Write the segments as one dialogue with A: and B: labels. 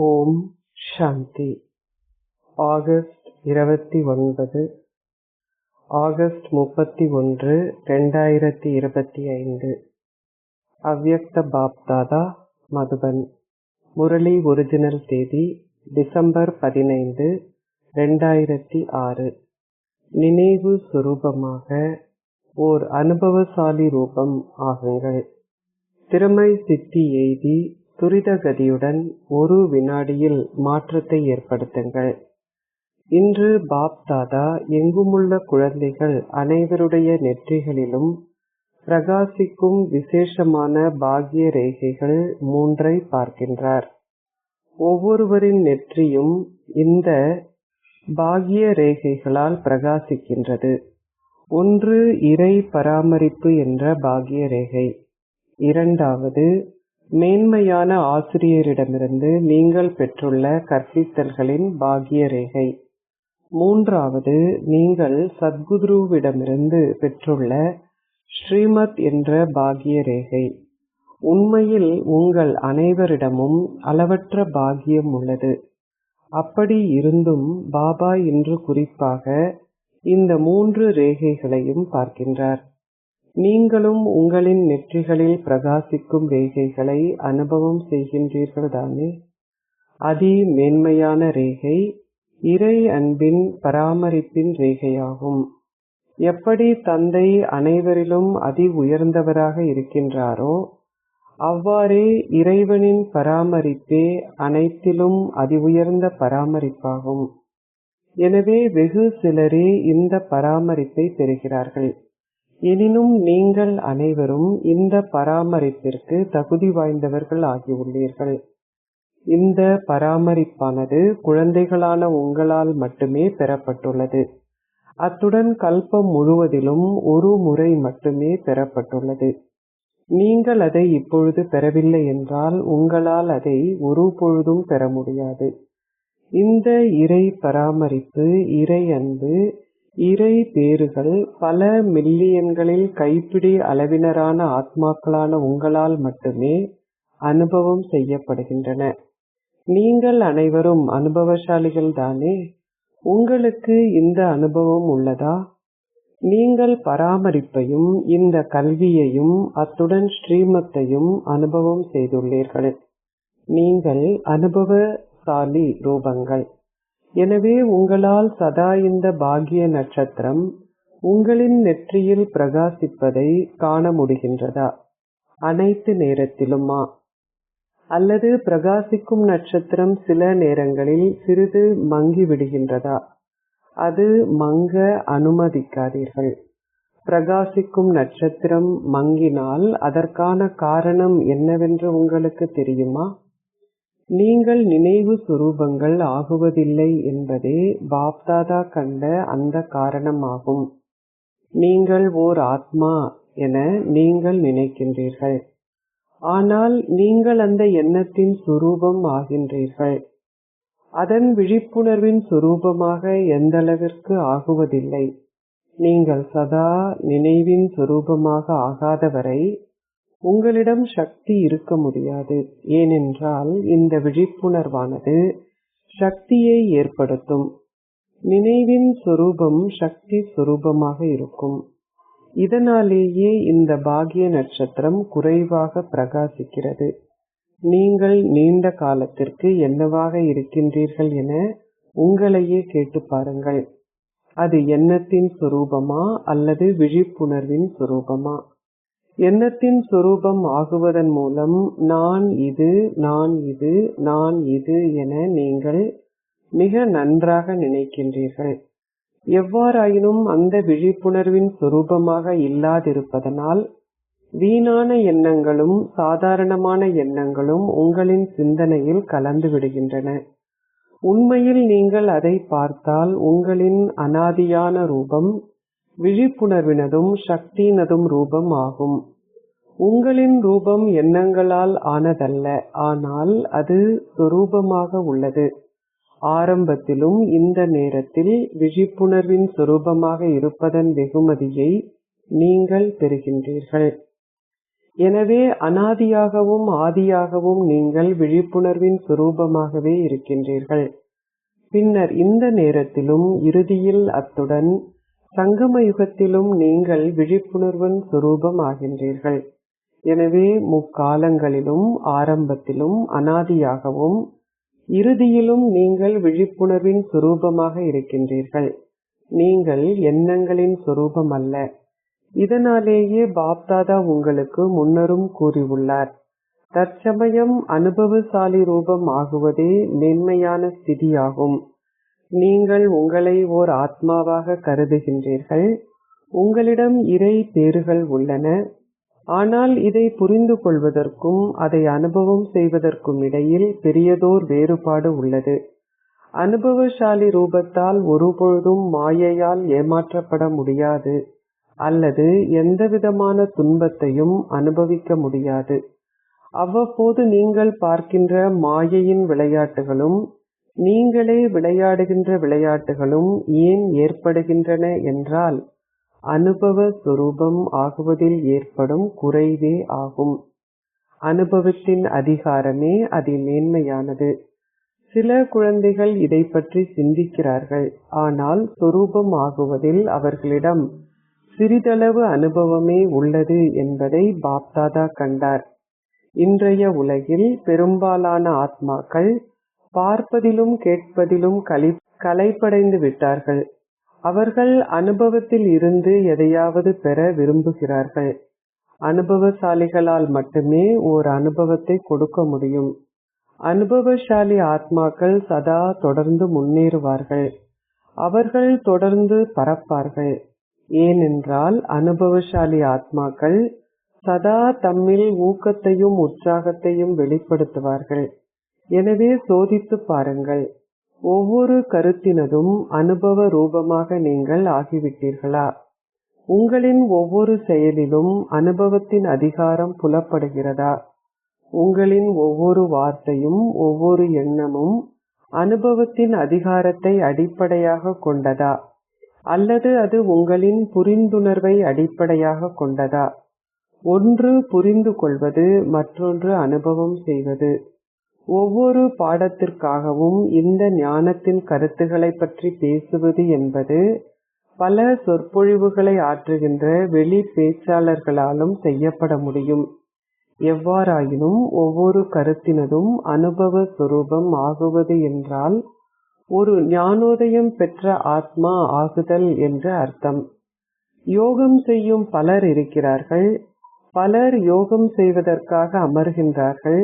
A: ஓம் சாந்தி. August 29, August 31, 2025. அவ்யக்த Bapdada, Madhuban. Murali original தேதி December 15, 2006. நினைவு சுரூபமாக ஓர் அனுபவசாலி ரூபம் ஆகுங்கள். திறமை சித்தி எய்தி துரித கதியுடன் ஒரு வினாடியில் மாற்றத்தை ஏற்படுத்துங்கள். இன்று பாப்தாதா எங்குமுள்ள குழந்தைகள் அனைவருடைய நெற்றிகளிலும் பிரகாசிக்கும் விசேஷமான பாக்ய ரேகைகள் 3 பார்க்கின்றார். ஒவ்வொருவரின் நெற்றியும் இந்த பாக்ய ரேகைகளால் பிரகாசிக்கின்றது. ஒன்று இறை பராமரிப்பு என்ற பாக்ய ரேகை. இரண்டாவது, மேன்மையான ஆசிரியரிடமிருந்து நீங்கள் பெற்றுள்ள கற்பித்தல்களின் பாக்ய ரேகை. மூன்றாவது, நீங்கள் சத்குருவிடமிருந்து பெற்றுள்ள ஸ்ரீமத் என்ற பாக்ய ரேகை. உண்மையில் உங்கள் அனைவரிடமும் அளவற்ற பாக்கியம் உள்ளது. அப்படி இருந்தும் பாபா இன்று குறிப்பாக இந்த 3 ரேகைகளையும் பார்க்கின்றார். நீங்களும் உங்களின் நெற்றிகளில் பிரகாசிக்கும் ரேகைகளை அனுபவம் செய்கின்றீர்கள் தானே? அதி மேன்மையான ரேகை இறை அன்பின் பராமரிப்பின் ரேகையாகும். எப்படி தந்தை அனைவரிலும் அதி உயர்ந்தவராக இருக்கின்றாரோ அவ்வாறே இறைவனின் பராமரிப்பே அனைத்திலும் அதி உயர்ந்த பராமரிப்பாகும். எனவே வெகு சிலரே இந்த பராமரிப்பை பெறுகிறார்கள். எனினும் நீங்கள் அனைவரும் இந்த பராமரிப்பிற்கு தகுதி வாய்ந்தவர்கள் ஆகியுள்ளீர்கள். இந்த பராமரிப்பானது குழந்தைகளான உங்களால் மட்டுமே பெறப்பட்டுள்ளது. அத்துடன் கல்பம் முழுவதிலும் ஒரு முறை மட்டுமே பெறப்பட்டுள்ளது. நீங்கள் அதை இப்பொழுது பெறவில்லை என்றால் உங்களால் அதை ஒரு பொழுதும் பெற முடியாது. இந்த இறை பராமரிப்பு, இறை அன்பு, இறை பேறுகள் பல மில்லியன்களில் கைப்பிடி அளவினரான ஆத்மாக்களான உங்களால் மட்டுமே அனுபவம் செய்யப்படுகின்றன. நீங்கள் அனைவரும் அனுபவசாலிகள் தானே? உங்களுக்கு இந்த அனுபவம் உள்ளதா? நீங்கள் பராமரிப்பையும் இந்த கல்வியையும் அத்துடன் ஸ்ரீமத்தையும் அனுபவம் செய்துள்ளீர்கள். நீங்கள் அனுபவசாலி ரூபங்கள். எனவே உங்களால் சதா இந்த பாக்ய நட்சத்திரம் உங்களின் நெற்றியில் பிரகாசிப்பதை காண முடிகின்றதா? அனைத்து நேரத்திலுமா? அல்லது பிரகாசிக்கும் நட்சத்திரம் சில நேரங்களில் சிறிது மங்கி விடுகின்றதா? அது மங்க அனுமதிக்காதீர்கள். பிரகாசிக்கும் நட்சத்திரம் மங்கினால் அதற்கான காரணம் என்னவென்று உங்களுக்கு தெரியுமா? நீங்கள் நினைவு சுரூபங்கள் ஆகுவதில்லை என்பதே பாப்தாதா கண்ட அந்த காரணமாகும். நீங்கள் ஓர் ஆத்மா என நீங்கள் நினைக்கின்றீர்கள். ஆனால் நீங்கள் அந்த எண்ணத்தின் சுரூபம் ஆகின்றீர்கள். அதன் விழிப்புணர்வின் சுரூபமாக எந்தளவிற்கு ஆகுவதில்லை. நீங்கள் சதா நினைவின் சுரூபமாக ஆகாதவரை உங்களிடம் சக்தி இருக்க முடியாது. ஏனென்றால் இந்த விழிப்புணர்வானது சக்தியை ஏற்படுத்தும். நினைவின் சொரூபம் சக்தி சொரூபமாக இருக்கும். இதனாலேயே இந்த பாக்ய நட்சத்திரம் குறைவாக பிரகாசிக்கிறது. நீங்கள் நீண்ட காலத்திற்கு என்னவாக இருக்கின்றீர்கள் என உங்களையே கேட்டு பாருங்கள். அது எண்ணத்தின் சொரூபமா அல்லது விழிப்புணர்வின் சொரூபமா? எண்ணத்தின் சொரூபம் ஆகுவதன் மூலம் நான் இது, நான் இது, நான் இது என நீங்கள் மிக நன்றாக நினைக்கின்றீர்கள். எவ்வாறாயினும் அந்த விழிப்புணர்வின் சொரூபமாக இல்லாதிருப்பதனால் வீணான எண்ணங்களும் சாதாரணமான எண்ணங்களும் உங்களின் சிந்தனையில் கலந்து விடுகின்றன. உண்மையில் நீங்கள் அதை பார்த்தால் உங்களின் அனாதியான ரூபம் விழிப்புணர்வினதும் சக்தியினதும் ரூபம் ஆகும். உங்களின் ரூபம் எண்ணங்களால் ஆனதல்ல, ஆனால் அது சொரூபமாக உள்ளது. ஆரம்பத்திலும் இந்த நேரத்தில் விழிப்புணர்வின் சொரூபமாக இருப்பதன் வெகுமதியை நீங்கள் பெறுகின்றீர்கள். எனவே அனாதியாகவும் ஆதியாகவும் நீங்கள் விழிப்புணர்வின் சுரூபமாகவே இருக்கின்றீர்கள். பின்னர் இந்த நேரத்திலும் இறுதியில் அத்துடன் சங்கம யுகத்திலும் நீங்கள் விழிப்புணர்வின் சுரூபம் ஆகின்றீர்கள். எனவே முக்காலங்களிலும் ஆரம்பத்திலும் அனாதியாகவும் இறுதியிலும் நீங்கள் விழிப்புணர்வின் சுரூபமாக இருக்கின்றீர்கள். நீங்கள் எண்ணங்களின் சுரூபம் அல்ல. இதனாலேயே பாப்தாதா உங்களுக்கு முன்னரும் கூறியுள்ளார், தற்சமயம் அனுபவசாலி ரூபம் ஆகுவதே மேன்மையான ஸ்திதியாகும். நீங்கள் உங்களை ஓர் ஆத்மாவாக கருதுகின்றீர்கள். உங்களிடம் இறை பேறுகள் உள்ளன. ஆனால் இதை புரிந்து கொள்வதற்கும் அதை அனுபவம் செய்வதற்கும் இடையில் பெரியதோர் வேறுபாடு உள்ளது. அனுபவசாலி ரூபத்தால் ஒருபொழுதும் மாயையால் ஏமாற்றப்பட முடியாது அல்லது எந்தவிதமான துன்பத்தையும் அனுபவிக்க முடியாது. அவ்வப்போது நீங்கள் பார்க்கின்ற மாயையின் விளையாட்டுகளும் நீங்களே விளையாடுகின்ற விளையாட்டுகளும் ஏன் ஏற்படுகின்றன என்றால் அனுபவ சுரூபம் ஆகுவதில் ஏற்படும் குறைவே ஆகும். அனுபவத்தின் அதிகாரமே அதிமேன்மையானது. சில குழந்தைகள் இதை பற்றி சிந்திக்கிறார்கள். ஆனால் சொரூபம் ஆகுவதில் அவர்களிடம் சிறிதளவு அனுபவமே உள்ளது என்பதை பாப்தாதா கண்டார். இன்றைய உலகில் பெரும்பாலான ஆத்மாக்கள் பார்ப்பதிலும் கேட்பதிலும் களைப்படைந்து விட்டார்கள். அவர்கள் அனுபவத்தில் இருந்து எதையாவது பெற விரும்புகிறார்கள். அனுபவசாலிகளால் மட்டுமே ஓர் அனுபவத்தை கொடுக்க முடியும். அனுபவசாலி ஆத்மாக்கள் சதா தொடர்ந்து முன்னேறுவார்கள். அவர்கள் தொடர்ந்து பறப்பார்கள். ஏனென்றால் அனுபவசாலி ஆத்மாக்கள் சதா தம்மில் ஊக்கத்தையும் உற்சாகத்தையும் வெளிப்படுத்துவார்கள். எனவே சோதித்து பாருங்கள், ஒவ்வொரு கருத்தினதும் அனுபவ ரூபமாக நீங்கள் ஆகிவிட்டீர்களா? உங்களின் ஒவ்வொரு செயலிலும் அனுபவத்தின் அதிகாரம் புலப்படுகிறதா? உங்களின் ஒவ்வொரு வார்த்தையும் ஒவ்வொரு எண்ணமும் அனுபவத்தின் அதிகாரத்தை அடிப்படையாக கொண்டதா அல்லது அது உங்களின் புரிந்துணர்வை அடிப்படையாக கொண்டதா? ஒன்று புரிந்து கொள்வது, மற்றொன்று அனுபவம் செய்வது. ஒவ்வொரு பாடத்திற்காகவும் இந்த ஞானத்தின் கருத்துக்களை பற்றி பேசுவது என்பது பல சொற்பொழிவுகளை ஆற்றுகின்ற வெளி பேச்சாளர்களாலும் செய்யப்பட முடியும். எவ்வாறாயினும் ஒவ்வொரு கருத்தினதும் அனுபவ சுரூபம் ஆகுவது என்றால் ஒரு ஞானோதயம் பெற்ற ஆத்மா ஆகுதல் என்று அர்த்தம். யோகம் செய்யும் பலர் இருக்கிறார்கள். பலர் யோகம் செய்வதற்காக அமர்கின்றார்கள்.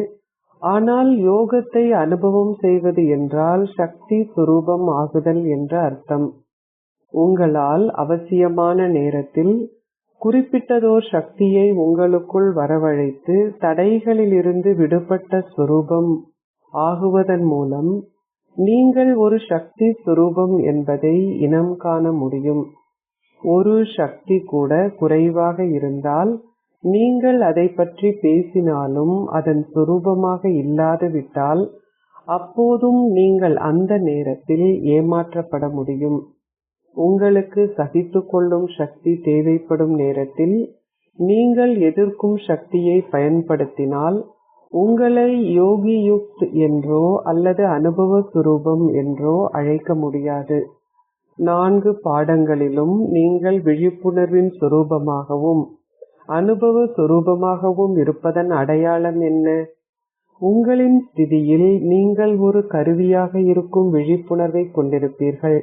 A: ஆனால் யோகத்தை அனுபவம் செய்வது என்றால் சக்தி சுரூபம் ஆகுதல் என்று அர்த்தம். உங்களால் அவசியமான நேரத்தில் குறிப்பிட்டதோர் சக்தியை உங்களுக்குள் வரவழைத்து தடைகளிலிருந்து விடுபட்ட சுரூபம் ஆகுவதன் மூலம் நீங்கள் ஒரு சக்தி சுரூபம் என்பதை இனம் காண முடியும். ஒரு சக்தி கூட குறைவாக இருந்தால் நீங்கள் அதை பற்றி பேசினாலும் அதன் சுரூபமாக இல்லாது விட்டால் அப்போதும் நீங்கள் அந்த நேரத்தில் ஏமாற்றப்பட முடியும். உங்களுக்கு சகித்து கொள்ளும் சக்தி தேவைப்படும் நேரத்தில் நீங்கள் எதிர்க்கும் சக்தியை பயன்படுத்தினால் உங்களை யோகி யுக்த் என்றோ அல்லது அனுபவ சுரூபம் என்றோ அழைக்க முடியாது. 4 பாடங்களிலும் நீங்கள் விழிப்புணர்வின் சுரூபமாகவும் அனுபவ சுரூபமாகவும் இருப்பதன் அடையாளம் என்ன? உங்களின் ஸ்திதியில் நீங்கள் ஒரு கருவியாக இருக்கும் விழிப்புணர்வை கொண்டிருப்பீர்கள்.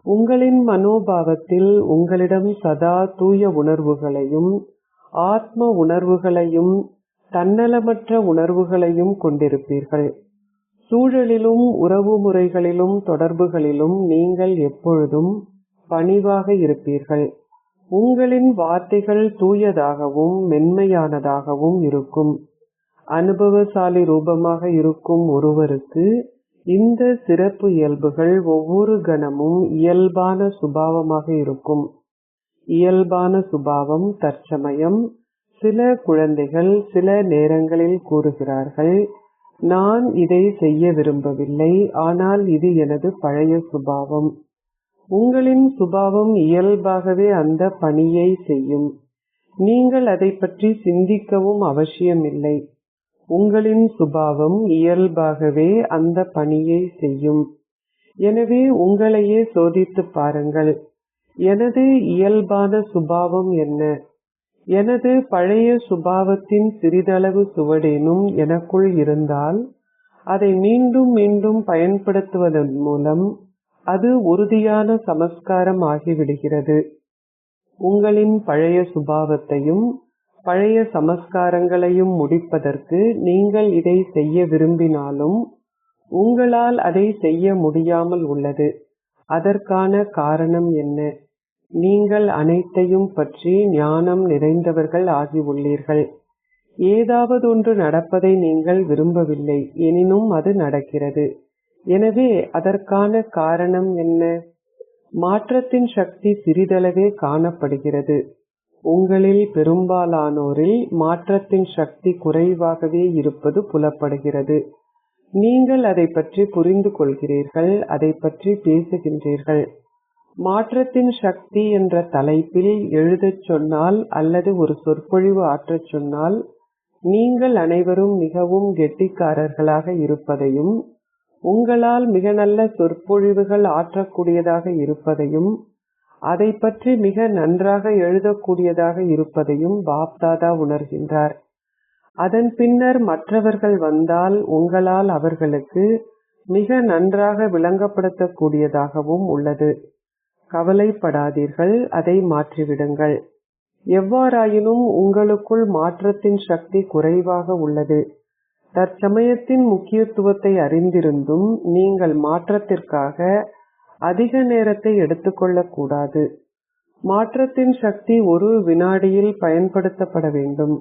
A: உங்களின் மனோபாவத்தில் உங்களிடம் சதா தூய உணர்வுகளையும் ஆத்ம உணர்வுகளையும் தன்னலமற்ற உணர்வுகளையும் கொண்டிருப்பீர்கள். சூழலிலும் உறவு முறைகளிலும் தொடர்புகளிலும் நீங்கள் எப்பொழுதும் பணிவாக இருப்பீர்கள். உங்களின் வார்த்தைகள் தூயதாகவும் மென்மையானதாகவும் இருக்கும். அனுபவசாலி ரூபமாக இருக்கும் ஒருவருக்கு இந்த சிறப்பு இயல்புகள் ஒவ்வொரு கணமும் இயல்பான சுபாவமாக இருக்கும். இயல்பான சுபாவம் தற்சமயம் சில குழந்தைகள் சில நேரங்களில் கூறுகிறார்கள், நான் இதை செய்ய விரும்பவில்லை, ஆனால் இது எனது பழைய சுபாவம். உங்களின் சுபாவம் இயல்பாகவே அந்த பணியை செய்யும். நீங்கள் அதை பற்றி சிந்திக்கவும் அவசியமில்லை. உங்களின் சுபாவம் இயல்பாகவே அந்த பணியை செய்யும். எனவே உங்களையே சோதித்துப் பாருங்கள். எனது இயல்பான சுபாவம் என்ன? எனது பழைய சுபாவத்தின் சிறிதளவு சுவடேனும் எனக்குள் இருந்தால் அதை மீண்டும் மீண்டும் பயன்படுத்துவதன் மூலம் அது உறுதியான சமஸ்காரம் ஆகிவிடுகிறது. உங்களின் பழைய சுபாவத்தையும் பழைய சமஸ்காரங்களையும் முடிப்பதற்கு நீங்கள் இதை செய்ய விரும்பினாலும் உங்களால் அதை செய்ய முடியாமல் உள்ளது. அதற்கான காரணம் என்ன? நீங்கள் அனைத்தையும் பற்றி ஞானம் நிறைந்தவர்கள் ஆகி உள்ளீர்கள். ஏதாவது ஒன்று நடப்பதை நீங்கள் விரும்பவில்லை, எனினும் அது நடக்கிறது. எனவே அதற்கான காரணம் என்ன? மாற்றத்தின் சக்தி சிறிதளவே காணப்படுகிறது. உங்களில் பெரும்பாலானோரில் மாற்றத்தின் சக்தி குறைவாகவே இருப்பது புலப்படுகிறது. நீங்கள் அதை பற்றி புரிந்து கொள்கிறீர்கள், அதை பற்றி பேசுகின்றீர்கள். மாற்றத்தின் சக்தி என்ற தலைப்பில் எழுதச் சொன்னால் அல்லது ஒரு சொற்பொழிவு ஆற்றச் சொன்னால் நீங்கள் அனைவரும் மிகவும் கெட்டிக்காரர்களாக இருப்பதையும் உங்களால் மிக நல்ல சொற்பொழிவுகள் ஆற்றக்கூடியதாக இருப்பதையும் அதை பற்றி மிக நன்றாக எழுதக்கூடியதாக இருப்பதையும் பாப்தாதா உணர்கின்றார். அதன் பின்னர் மற்றவர்கள் வந்தால் உங்களால் அவர்களுக்கு மிக நன்றாக விளங்கப்படுத்தக்கூடியதாகவும் உள்ளது. கவலைப்படாதீர்கள், அதை மாற்றிவிடுங்கள். எவ்வாறாயினும் உங்களுக்குள் மாற்றத்தின் சக்தி குறைவாக உள்ளது. தற்சமயத்தின் முக்கியத்துவத்தை அறிந்திருந்தும் நீங்கள் மாற்றத்திற்காக அதிக நேரத்தை எடுத்துக்கொள்ளக் கூடாது. மாற்றத்தின் சக்தி ஒரு வினாடியில் பயன்படுத்தப்பட வேண்டும்.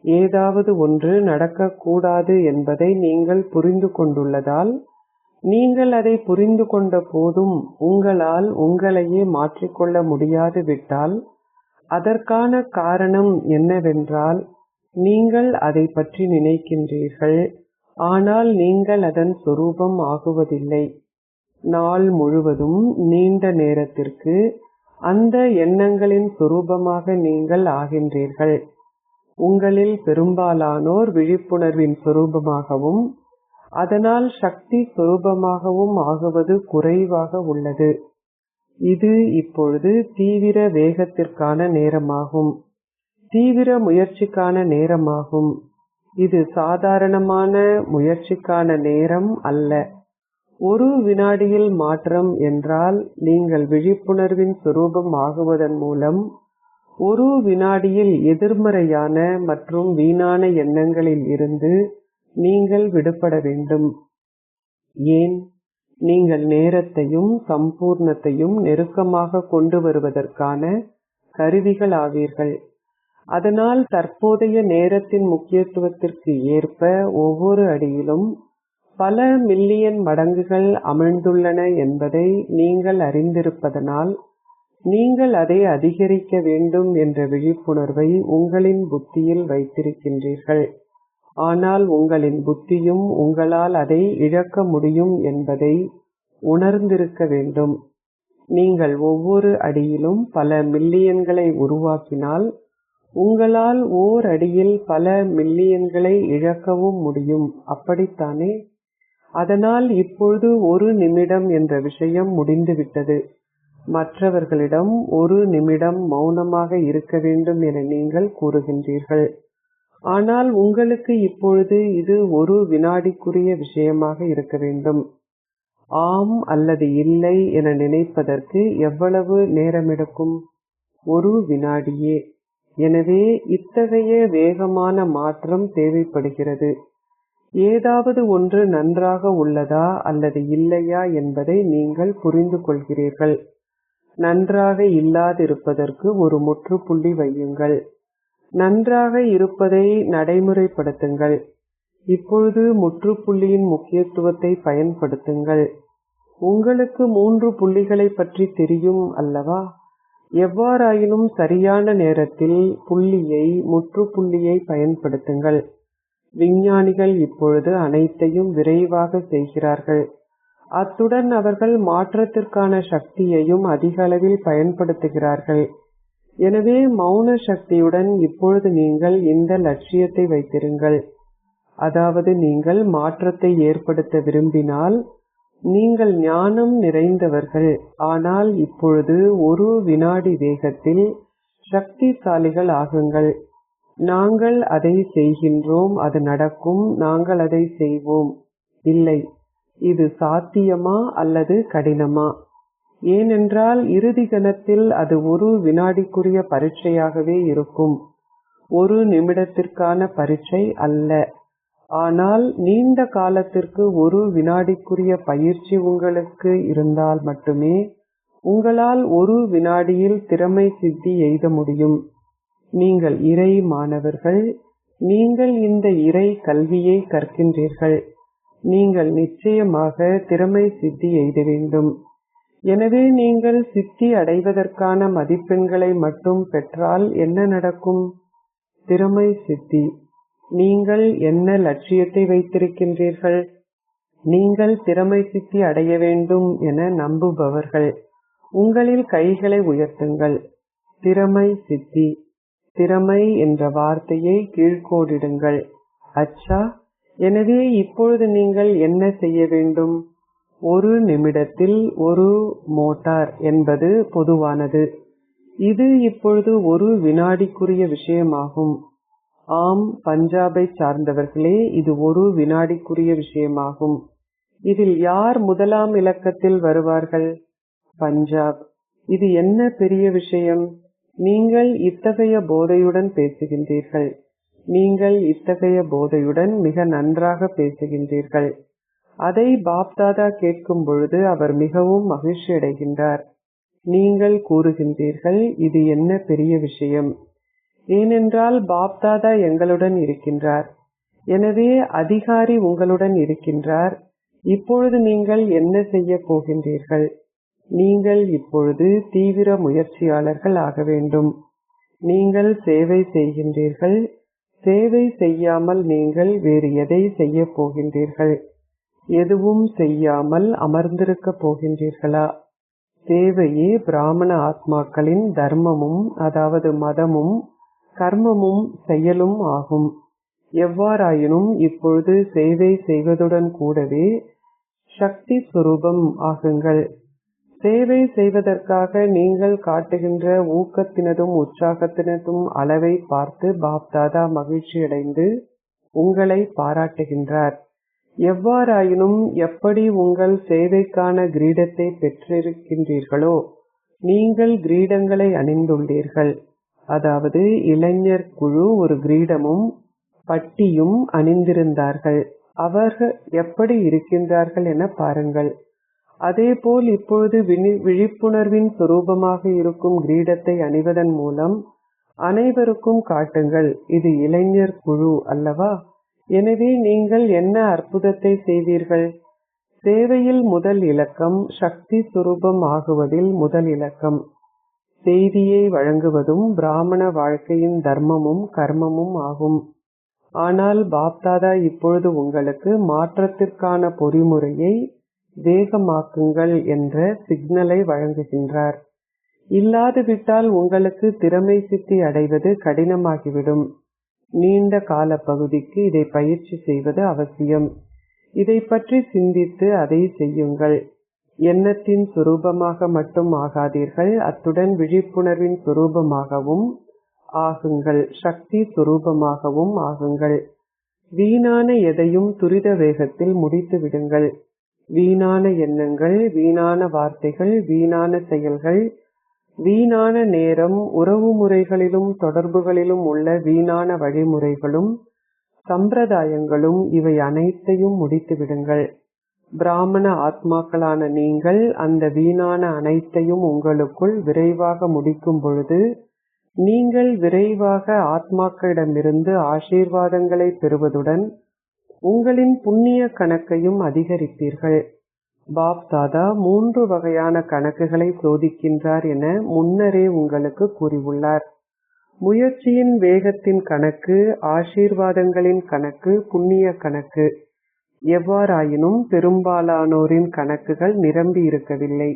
A: ஏதாவது ஒன்று நடக்கக்கூடாது என்பதை நீங்கள் புரிந்து கொண்டுள்ளதால் நீங்கள் அதை புரிந்து கொண்ட போதும் உங்களால் உங்களையே மாற்றிக்கொள்ள முடியாது விட்டால் அதற்கான காரணம் என்னவென்றால் நீங்கள் அதை பற்றி நினைக்கின்றீர்கள், ஆனால் நீங்கள் அதன் சொரூபம் ஆகுவதில்லை. நாள் முழுவதும் நீண்ட நேரத்திற்கு அந்த எண்ணங்களின் சொரூபமாக நீங்கள் ஆகின்றீர்கள். உங்களில் பெரும்பாலானோர் விழிப்புணர்வின் சொரூபமாகவும் அதனால் சக்தி சொரூபமாகவும் ஆகுவது குறைவாக உள்ளது. இது இப்பொழுது தீவிர வேகத்திற்கான நேரமாகும், தீவிர முயற்சிக்கான நேரமாகும். இது சாதாரணமான முயற்சிக்கான நேரம் அல்ல. ஒரு வினாடியில் மாற்றம் என்றால் நீங்கள் விழிப்புணர்வின் சொரூபம் ஆகுவதன் மூலம் ஒரு வினாடியில் எதிர்மறையான மற்றும் வீணான எண்ணங்களில் இருந்து நீங்கள் விடுபட வேண்டும். ஏன்? நீங்கள் நேரத்தையும் சம்பூர்ணத்தையும் நெருக்கமாக கொண்டு வருவதற்கான கருவிகள் ஆவீர்கள். அதனால் தற்போதைய நேரத்தின் முக்கியத்துவத்திற்கு ஏற்ப ஒவ்வொரு அடியிலும் பல மில்லியன் மடங்குகள் அமிழ்ந்துள்ளன என்பதை நீங்கள் அறிந்திருப்பதனால் நீங்கள் அதை அதிகரிக்க வேண்டும் என்ற விழிப்புணர்வை உங்களின் புத்தியில் வைத்திருக்கின்றீர்கள். ஆனால் உங்களின் புத்தியும் உங்களால் அதை இழக்க முடியும் என்பதை உணர்ந்திருக்க வேண்டும். நீங்கள் ஒவ்வொரு அடியிலும் பல மில்லியன்களை உருவாக்கினால் உங்களால் ஓர் அடியில் பல மில்லியன்களை இழக்கவும் முடியும், அப்படித்தானே? அதனால் இப்பொழுது ஒரு நிமிடம் என்ற விஷயம் முடிந்துவிட்டது. மற்றவர்களிடம் ஒரு நிமிடம் மௌனமாக இருக்க வேண்டும் என நீங்கள் கூறுகின்றீர்கள். ஆனால் உங்களுக்கு இப்பொழுது இது ஒரு வினாடிக்குரிய விஷயமாக இருக்க வேண்டும். ஆம் அல்லது இல்லை என நினைப்பதற்கு எவ்வளவு நேரம் எடுக்கும்? ஒரு வினாடியே. எனவே இத்தகைய வேகமான மாற்றம் தேவைப்படுகிறது. ஏதாவது ஒன்று நன்றாக உள்ளதா அல்லது இல்லையா என்பதை நீங்கள் புரிந்து கொள்கிறீர்கள். நன்றாக இல்லாதிருப்பதற்கு ஒரு முற்றுப்புள்ளி வையுங்கள். நன்றாக இருப்பதை நடைமுறைப்படுத்துங்கள். இப்பொழுது முற்றுப்புள்ளியின் முக்கியத்துவத்தை பயன்படுத்துங்கள். உங்களுக்கு 3 புள்ளிகளை பற்றி தெரியும் அல்லவா? எவ்வாறாயினும் சரியான நேரத்தில் புள்ளியை முற்றுப்புள்ளியை பயன்படுத்துங்கள். விஞ்ஞானிகள் இப்பொழுது அனைத்தையும் விரைவாக செய்கிறார்கள். அத்துடன் அவர்கள் மாற்றத்திற்கான சக்தியையும் அதிக அளவில் பயன்படுத்துகிறார்கள். எனவே மௌன சக்தியுடன் இப்பொழுது நீங்கள் இந்த லட்சியத்தை வைத்திருங்கள். அதாவது நீங்கள் மாற்றத்தை ஏற்படுத்த விரும்பினால் நீங்கள் ஞானம் நிறைந்தவர்கள், ஆனால் இப்பொழுது ஒரு வினாடி வேகத்தில் சக்திசாலிகள் ஆகுங்கள். நாங்கள் அதை செய்கின்றோம், அது நடக்கும், நாங்கள் அதை செய்வோம். இல்லை, இது சாத்தியமா அல்லது கடினமா? ஏனென்றால் இறுதி கணத்தில் அது ஒரு வினாடிக்குரிய பரீட்சையாகவே இருக்கும், ஒரு நிமிடத்திற்கான பரீட்சை அல்ல. ஆனால் நீண்ட காலத்திற்கு ஒரு வினாடிக்குரிய பயிற்சி உங்களுக்கு இருந்தால் மட்டுமே உங்களால் ஒரு வினாடியில் திறமை சித்தி எய்த முடியும். நீங்கள் இறை மாணவர்கள், நீங்கள் இந்த இறை கல்வியை கற்கின்றீர்கள். நீங்கள் நிச்சயமாக திறமை சித்தி எய்த வேண்டும். எனவே நீங்கள் சித்தி அடைவதற்கான மதிப்பெண்களை மட்டும் பெற்றால் என்ன நடக்கும்? திறமை சித்தி. நீங்கள் என்ன லட்சியத்தை வைத்திருக்கின்றீர்கள்? நீங்கள் திறமை சித்தி அடைய வேண்டும் என நம்புபவர்கள் உங்களில் கைகளை உயர்த்துங்கள். திறமை சித்தி. திறமை என்ற வார்த்தையை கீழ்கோடிடுங்கள். அச்சா, எனவே இப்பொழுது நீங்கள் என்ன செய்ய வேண்டும்? ஒரு நிமிடத்தில் ஒரு மோட்டார் என்பது பொதுவானது. இது இப்பொழுது ஒரு வினாடிக்குரிய விஷயமாகும். ஆம், பஞ்சாபை சார்ந்தவர்களே, இது ஒரு வினாடிக்குரிய விஷயமாகும். இதில் யார் முதலாம் இலக்கத்தில் வருவார்கள்? பஞ்சாப். இது என்ன பெரிய விஷயம்? நீங்கள் இத்தகைய போதையுடன் பேசுகின்றீர்கள். நீங்கள் இத்தகைய போதையுடன் மிக நன்றாக பேசுகின்றீர்கள். அதை பாப்தாதா கேட்கும் பொழுது அவர் மிகவும் மகிழ்ச்சி அடைகின்றார். நீங்கள் கூறுகின்றீர்கள், இது என்ன பெரிய விஷயம்? ஏனென்றால் பாப்தாதா எங்களுடன் இருக்கின்றார். எனவே அதிகாரி உங்களுடன் இருக்கின்றார். இப்பொழுது நீங்கள் என்ன செய்ய போகின்றீர்கள்? நீங்கள் இப்பொழுது தீவிர முயற்சியாளர்கள் ஆக வேண்டும். நீங்கள் சேவை செய்கின்றீர்கள். சேவை செய்யாமல் நீங்கள் வேறு எதை செய்ய போகின்றீர்கள்? எதுவும் செய்யாமல் அமர்ந்திருக்க போகின்றீர்களா? சேவையே பிராமண ஆத்மாக்களின் தர்மமும், அதாவது மதமும் கர்மமும் செயலும் ஆகும். எவ்வாறாயினும் இப்பொழுது சேவை செய்வதுடன் கூடவே சக்தி சுரூபம் ஆகுங்கள். சேவை செய்வதற்காக நீங்கள் காட்டுகின்ற ஊக்கத்தினதும் உற்சாகத்தினதும் அளவை பார்த்து பாப்தாதா மகிழ்ச்சியடைந்து உங்களை பாராட்டுகின்றார். எவ்வாறாயினும் எப்படி உங்கள் சேவைக்கான கிரீடத்தை பெற்றிருக்கின்றீர்களோ, நீங்கள் கிரீடங்களை அணிந்துள்ளீர்கள். அதாவது இளைஞர் குழு ஒரு கிரீடமும் பட்டியும் அணிந்திருந்தார்கள். அவர்கள் எப்படி இருக்கின்றார்கள் என பாருங்கள். அதேபோல் இப்பொழுது விழிப்புணர்வின் சுரூபமாக இருக்கும் கிரீடத்தை அணிவதன் மூலம் அனைவருக்கும் காட்டுங்கள், இது இளைஞர் குழு அல்லவா? எனவே நீங்கள் என்ன அற்புதத்தை செய்வீர்கள்? சேவையில் முதல் இலக்கம், சக்தி சுரூபம் ஆகுவதில் முதல் இலக்கம். செய்தியை வழங்குவதும் பிராமண வாழ்க்கையின் தர்மமும் கர்மமும் ஆகும். ஆனால் பாப்தாதா இப்பொழுது உங்களுக்கு மாற்றத்திற்கான பொறிமுறையை வேகமாக்குங்கள் என்ற சிக்னலை வழங்குகின்றார். இல்லாதுவிட்டால் உங்களுக்கு திறமை சித்தி அடைவது கடினமாகிவிடும். நீண்ட கால பகுதிக்கு இதை பயிற்சி செய்வது அவசியம். இதை பற்றி சிந்தித்து அதை செய்யுங்கள். எண்ணத்தின் சுரூபமாக மட்டும் ஆகாதீர்கள், அத்துடன் விழிப்புணர்வின் சுரூபமாகவும் ஆகுங்கள், சக்தி சுரூபமாகவும் ஆகுங்கள். வீணான எதையும் துரித வேகத்தில் முடித்து விடுங்கள். வீணான எண்ணங்கள், வீணான வார்த்தைகள், வீணான செயல்கள், வீணான நேரம், உறவு முறைகளிலும் தொடர்புகளிலும் உள்ள வீணான வழிமுறைகளும் சம்பிரதாயங்களும், இவை அனைத்தையும் முடித்து விடுங்கள். பிராமண ஆத்மாக்களான நீங்கள் அந்த வீணான அனைத்தையும் உங்களுக்குள் விரைவாக முடிக்கும் பொழுது நீங்கள் விரைவாக ஆத்மாக்களிடமிருந்து ஆசீர்வாதங்களை பெறுவதுடன் உங்களின் புண்ணிய கணக்கையும் அதிகரிப்பீர்கள். பாப்தாதா 3 வகையான கணக்குகளை சோதிக்கின்றார் என முன்னரே உங்களுக்கு கூறியுள்ளார். முயற்சியின் வேகத்தின் கணக்கு, ஆசீர்வாதங்களின் கணக்கு, புண்ணிய கணக்கு. எவ்வாறாயினும் பெரும்பாலானோரின் கணக்குகள் நிரம்பி இருக்கவில்லை.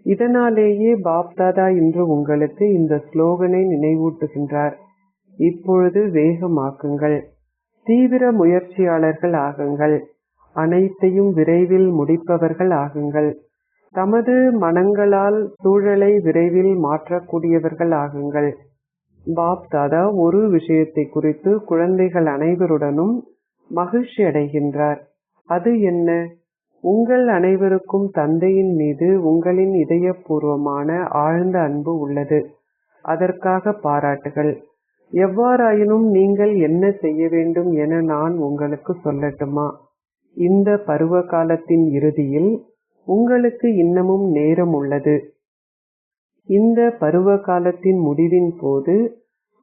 A: இதனாலேயே பாப்தாதா இன்று உங்களுக்கு இந்த ஸ்லோகனை நினைவூட்டுகின்றார். இப்பொழுது வேகமாக்குங்கள், தீவிர முயற்சியாளர்கள் ஆகுங்கள், அனைத்தையும் விரைவில் முடிப்பவர்கள் ஆகுங்கள், தமது மனங்களால் சூழலை விரைவில் மாற்றக்கூடியவர்கள் ஆகுங்கள். பாப்தாதா ஒரு விஷயத்தை குறித்து குழந்தைகள் அனைவருடனும் மகிழ்ச்சி அடைகின்றார். அது என்ன? உங்கள் அனைவருக்கும் தந்தையின் மீது உங்களின் இதயபூர்வமான ஆழ்ந்த அன்பு உள்ளது. அதற்காக பாராட்டுகள். எவ்வாறாயினும் நீங்கள் என்ன செய்ய வேண்டும் என நான் உங்களுக்கு சொல்லட்டுமா? இந்த பருவ காலத்தின் இறுதியில் உங்களுக்கு இன்னமும் நேரம் உள்ளது. இந்த பருவ காலத்தின் முடிவின் போது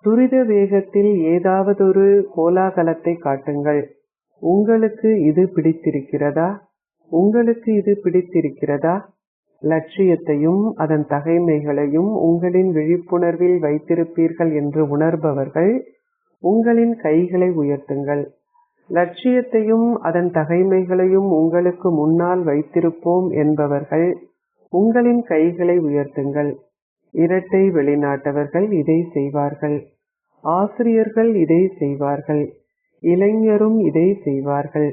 A: துரித வேகத்தில் ஏதாவதொரு கோலாகலத்தை காட்டுங்கள். உங்களுக்கு இது பிடித்திருக்கிறதா? உங்களுக்கு இது பிடித்திருக்கிறதா? லட்சியத்தையும் அதன் தகைமைகளையும் உங்களின் விழிப்புணர்வில் வைத்திருப்பீர்கள் என்று உணர்பவர்கள் உங்களின் கைகளை உயர்த்துங்கள். லட்சியத்தையும் அதன் தகைமைகளையும் உங்களுக்கு முன்னால் வைத்திருப்போம் என்பவர்கள் உங்களின் கைகளை உயர்த்துங்கள். இரட்டை வெளிநாட்டவர்கள் இதை செய்வார்கள். ஆசிரியர்கள் இதை செய்வார்கள். இளைஞரும் இதை செய்வார்கள்.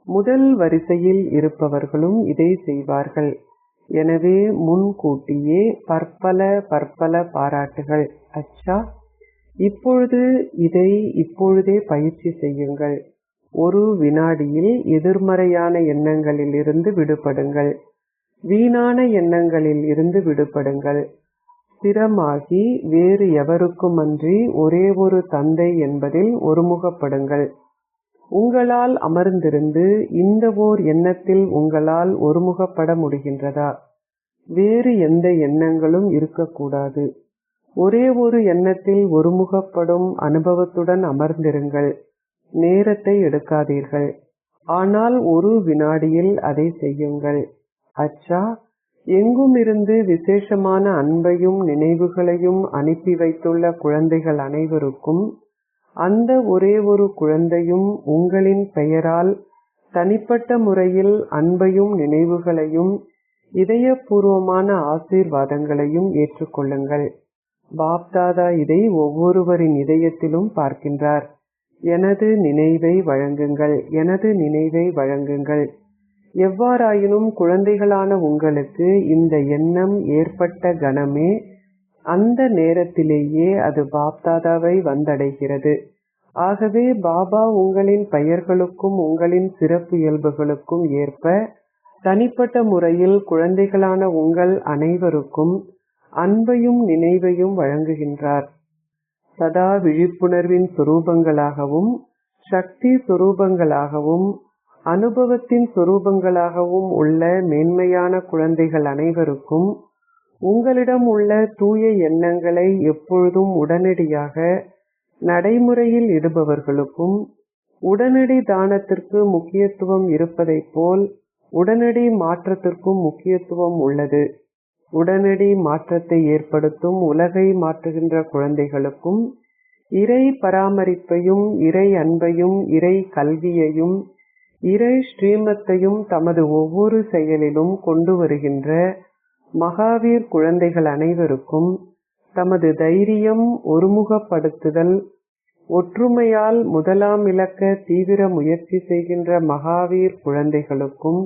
A: முதல் வரிசையில் இருப்பவர்களும் இதை செய்வார்கள். எனவே முன்கூட்டியே பற்பல பாராட்டுகள். அச்சா, இப்பொழுது இதை இப்பொழுதே பயிற்சி செய்யுங்கள். ஒரு வினாடியில் எதிர்மறையான எண்ணங்களில் இருந்து விடுபடுங்கள். வீணான எண்ணங்களில் இருந்து விடுபடுங்கள். ஸ்திரமாகி வேறு எவருக்குமன்றி ஒரே ஒரு தந்தை என்பதில் ஒருமுகப்படுங்கள். உங்களால் அமர்ந்திருந்து இந்த ஓர் எண்ணத்தில் உங்களால் ஒருமுகப்பட முடிகின்றதா? வேறு எந்த எண்ணங்களும் இருக்கக்கூடாது. ஒரே ஒரு எண்ணத்தில் ஒருமுகப்படும் அனுபவத்துடன் அமர்ந்திருங்கள். நேரத்தை எடுக்காதீர்கள். ஆனால் ஒரு வினாடியில் அதை செய்யுங்கள். அச்சா, எங்குமிருந்து விசேஷமான அன்பையும் நினைவுகளையும் அனுப்பி வைத்துள்ள குழந்தைகள் அனைவருக்கும் அந்த ஒரே ஒரு குழந்தையும் உங்களின் பெயரால் தனிப்பட்ட முறையில் அன்பையும் நினைவுகளையும் இதயபூர்வமான ஆசீர்வாதங்களையும் ஏற்றுக்கொள்ளுங்கள். பாப்தாதா இதை ஒவ்வொருவரின் இதயத்திலும் பார்க்கின்றார். எனது நினைவை வழங்குங்கள், எனது நினைவை வழங்குங்கள். எவ்வாறாயினும் குழந்தைகளான உங்களுக்கு இந்த எண்ணம் ஏற்பட்ட கணமே அந்த நேரத்திலேயே அது பாப்தாதாவை வந்தடைகிறது. ஆகவே பாபா உங்களின் பெயர்களுக்கும் உங்களின் சிறப்பு இயல்புகளுக்கும் ஏற்ப தனிப்பட்ட முறையில் குழந்தைகளான உங்கள் அனைவருக்கும் அன்பையும் நினைவையும் வழங்குகின்றார். சதா விழிப்புணர்வின் சொரூபங்களாகவும் சக்தி சொரூபங்களாகவும் அனுபவத்தின் சொரூபங்களாகவும் உள்ள மேன்மையான குழந்தைகள் அனைவருக்கும் உங்களிடம் உள்ள தூய எண்ணங்களை எப்பொழுதும் உடனடியாக நடைமுறையில் இடுபவர்களுக்கும் உடனடி தானத்திற்கு முக்கியத்துவம் இருப்பதைப் போல் உடனடி மாற்றத்திற்கும் முக்கியத்துவம் உள்ளது. உடனடி மாற்றத்தை ஏற்படுத்தும் உலகை மாற்றுகின்ற குழந்தைகளுக்கும் இறை பராமரிப்பையும் இறை அன்பையும் இறை கல்வியையும் இறை ஸ்ரீமத்தையும் தமது ஒவ்வொரு செயலிலும் கொண்டு வருகின்ற மகாவீர் குழந்தைகள் அனைவருக்கும் தமது தைரியம், ஒருமுகப்படுத்துதல், ஒற்றுமையால் முதலாம் இலக்க தீவிர முயற்சி செய்கின்ற மகாவீர் குழந்தைகளுக்கும்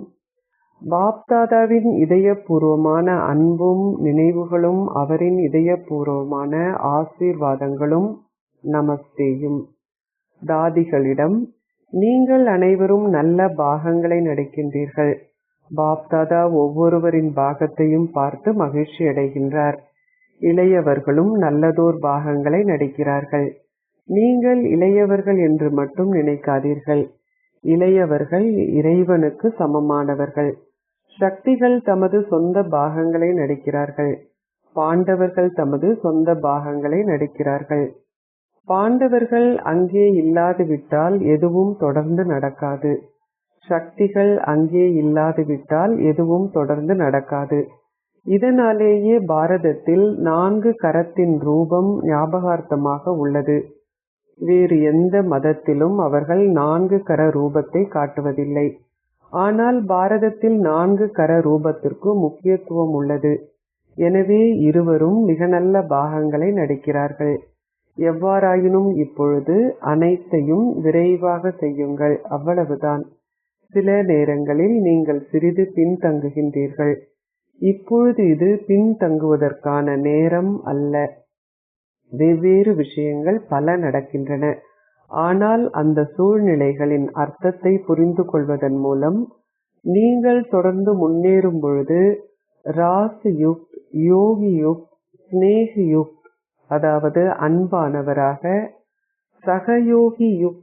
A: பாப்தாதாவின் இதயபூர்வமான அன்பும் நினைவுகளும் அவரின் இதயபூர்வமான ஆசீர்வாதங்களும் நமஸ்தேயும். தாதிகளிடம் நீங்கள் அனைவரும் நல்ல பாகங்களை நடிக்கின்றீர்கள். பாப்தாதா ஒவ்வொருவரின் பாகத்தையும் பார்த்து மகிழ்ச்சி அடைகின்றார். இளையவர்களும் நல்லதோர் பாகங்களை நடிக்கிறார்கள். நீங்கள் இளையவர்கள் என்று மட்டும் நினைக்காதீர்கள். இளையவர்கள் இறைவனுக்கு சமமானவர்கள். சக்திகள் தமது சொந்த பாகங்களை நடிக்கிறார்கள். பாண்டவர்கள் தமது சொந்த பாகங்களை நடிக்கிறார்கள். பாண்டவர்கள் அங்கே இல்லாது விட்டால் எதுவும் தொடர்ந்து நடக்காது. சக்திகள் அங்கே இல்லாது விட்டால் எதுவும் தொடர்ந்து நடக்காது. இதனாலேயே பாரதத்தில் 4 கரத்தின் ரூபம் ஞாபகார்த்தமாக உள்ளது. வேறு எந்த மதத்திலும் அவர்கள் 4 கர ரூபத்தை காட்டுவதில்லை. ஆனால் பாரதத்தில் 4 கர ரூபத்திற்கு முக்கியத்துவம் உள்ளது. எனவே இருவரும் மிக நல்ல பாகங்களை நடிக்கிறார்கள். எவ்வாறாயினும் இப்பொழுது அனைத்தையும் விரைவாக செய்யுங்கள், அவ்வளவுதான். சில நேரங்களில் நீங்கள் சிறிது பின்தங்குகின்றீர்கள். இப்பொழுது இது பின்தங்குவதற்கான நேரம் அல்ல. வெவ்வேறு விஷயங்கள் பல நடக்கின்றன. ஆனால் அந்த சூழ்நிலைகளின் அர்த்தத்தை புரிந்து கொள்வதன் மூலம் நீங்கள் தொடர்ந்து முன்னேறும் பொழுது ராசயுக், யோகியுக், ஸ்நேகயுக், அதாவது அன்பானவராக, சகயோகியுக்,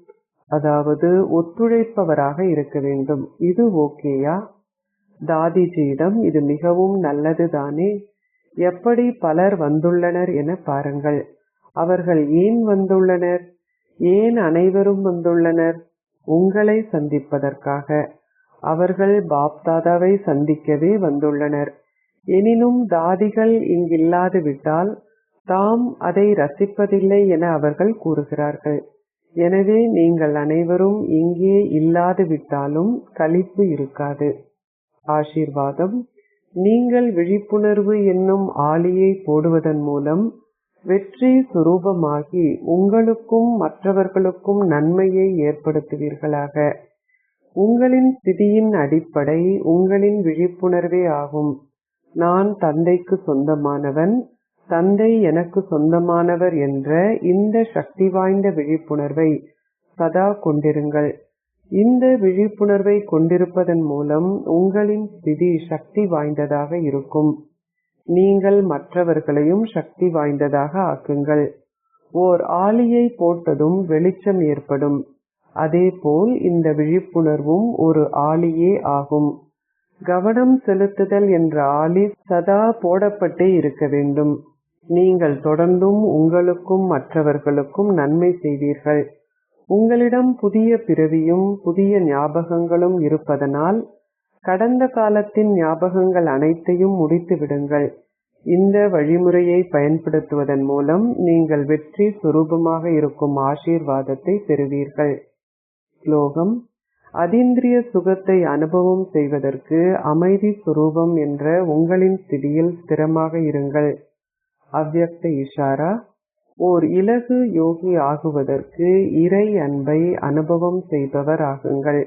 A: அதாவது ஒத்துழைப்பவராக இருக்க வேண்டும். இது ஓகேயா? தாதிஜியிடம் இது மிகவும் நல்லது தானே? எப்படி பலர் வந்துள்ளனர் என பாருங்கள். அவர்கள் ஏன் வந்துள்ளனர்? ஏன் அனைவரும் வந்துள்ளனர்? உங்களை சந்திப்பதற்காக. அவர்கள் பாப்தாதாவை சந்திக்கவே வந்துள்ளனர். எனினும் தாதிகள் இங்கில்லாது விட்டால் தாம் அதை ரசிப்பதில்லை என அவர்கள் கூறுகிறார்கள். எனவே நீங்கள் அனைவரும் இங்கே இல்லாது விட்டாலும் களிப்பு இருக்காது. ஆசீர்வாதம். நீங்கள் விழிப்புணர்வு என்னும் ஆளியை போடுவதன் மூலம் வெற்றி சுரூபமாகி உங்களுக்கும் மற்றவர்களுக்கும் நன்மையை ஏற்படுத்துவீர்களாக. உங்களின் ஸ்திதியின் அடிப்படை உங்களின் விழிப்புணர்வே ஆகும். நான் தந்தைக்கு சொந்தமானவன், தந்தை எனக்கு சொந்தமானவர் என்ற இந்த சக்தி வாய்ந்த விழிப்புணர்வை சதா கொண்டிருங்கள். இந்த விழிப்புணர்வை கொண்டிருப்பதன் மூலம் உங்களின் ஸ்திதி சக்தி வாய்ந்ததாக இருக்கும். நீங்கள் மற்றவர்களையும் சக்தி வாய்ந்ததாக ஆக்குங்கள். ஓர் ஆளியை போட்டதும் வெளிச்சம் ஏற்படும். அதேபோல் இந்த விழிப்புணர்வும் ஒரு ஆளியே ஆகும். கவனம் செலுத்துதல் என்ற ஆளி சதா போடப்பட்டே இருக்க வேண்டும். நீங்கள் தொடர்ந்தும் உங்களுக்கும் மற்றவர்களுக்கும் நன்மை செய்வீர்கள். உங்களிடம் புதிய பிறவியும் புதிய ஞாபகங்களும் இருப்பதனால் கடந்த காலத்தின் ஞாபகங்கள் அனைத்தையும் முடித்து விடுங்கள். இந்த வழிமுறையை பயன்படுத்துவதன் மூலம் நீங்கள் வெற்றி சுரூபமாக இருக்கும் ஆசீர்வாதத்தை பெறுவீர்கள். ஸ்லோகம். அதீந்திரிய சுகத்தை அனுபவம் செய்வதற்கு அமைதி சுரூபம் என்ற உங்களின் ஸ்திதியில் ஸ்திரமாக இருங்கள். அவ்யக்த இஷாரா. ஓர் இலகு யோகி ஆகுவதற்கு இறை அன்பை அனுபவம் செய்பவர் ஆகுங்கள்.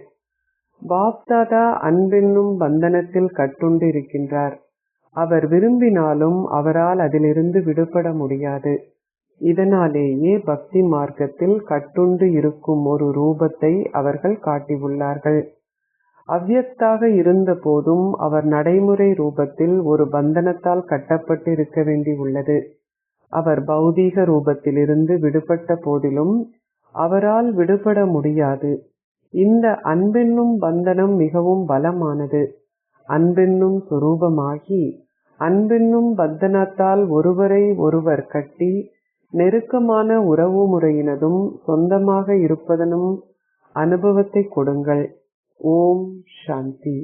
A: பாப்தாதா அன்பென்னும் பந்தனத்தில் கட்டுண்டு இருக்கின்றார். அவர் விரும்பினாலும் அவரால் அதிலிருந்து விடுபட முடியாது. இதனாலேயே பக்தி மார்க்கத்தில் கட்டுண்டு இருக்கும் ஒரு ரூபத்தை அவர்கள் காட்டியுள்ளார்கள். அவ்யக்தாக இருந்த போதும் அவர் நடைமுறை ரூபத்தில் ஒரு பந்தனத்தால் கட்டப்பட்டு இருக்க வேண்டியுள்ளது. அவர் பௌதீக ரூபத்திலிருந்து விடுபட்ட போதிலும் அவரால் விடுபட முடியாது. இந்த அன்பென்னும் பந்தனம் மிகவும் பலமானது. அன்பென்னும் சொரூபமாகி அன்பென்னும் பந்தனத்தால் ஒருவரை ஒருவர் கட்டி நெருக்கமான உறவு முறையினதும் சொந்தமாக இருப்பதனும் அனுபவத்தை கொடுங்கள். ஓம் சாந்தி.